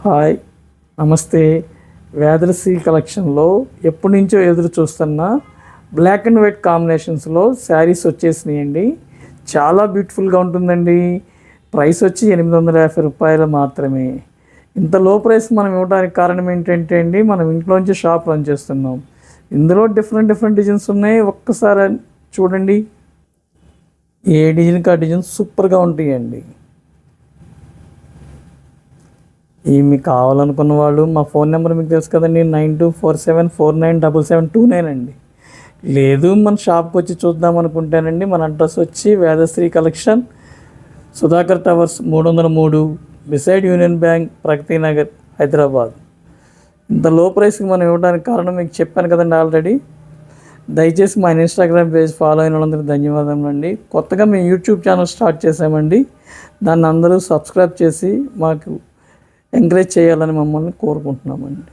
Hi, నమస్తే. వేదశ్రీ కలెక్షన్లో ఎప్పటి నుంచో ఎదురు చూస్తున్న బ్లాక్ అండ్ వైట్ కాంబినేషన్స్లో శారీస్ వచ్చేసినాయండి. చాలా బ్యూటిఫుల్గా ఉంటుందండి. ప్రైస్ వచ్చి 850 రూపాయలు మాత్రమే. ఇంత లో ప్రైస్ మనం ఇవ్వడానికి కారణం ఏంటంటే అండి, మనం ఇంట్లోంచి షాప్ రన్ చేస్తున్నాం. ఇందులో డిఫరెంట్ డిజైన్స్ ఉన్నాయి. ఒక్కసారి చూడండి. ఏ డిజైన్కి ఆ డిజైన్ సూపర్గా ఉంటాయండి. ఇవి మీకు కావాలనుకున్న వాళ్ళు మా ఫోన్ నెంబర్ మీకు తెలుసు కదండి, 9247497729 అండి. లేదు మన షాప్కి వచ్చి చూద్దాం అనుకుంటానండి, మన అడ్రస్ వచ్చి Vedasri collection, Sudhakar towers 303, beside union bank, Pragathi Nagar, Hyderabad. ఇంత లో ప్రైస్కి మనం ఇవ్వడానికి కారణం మీకు చెప్పాను కదండి ఆల్రెడీ. దయచేసి మా ఇన్స్టాగ్రామ్ పేజ్ ఫాలో అయిన వాళ్ళందరికీ ధన్యవాదములు అండి. కొత్తగా మేము యూట్యూబ్ ఛానల్ స్టార్ట్ చేసామండి. దాన్ని అందరూ సబ్స్క్రైబ్ చేసి మాకు ఎంకరేజ్ చేయాలని మమ్మల్ని కోరుకుంటున్నామండి.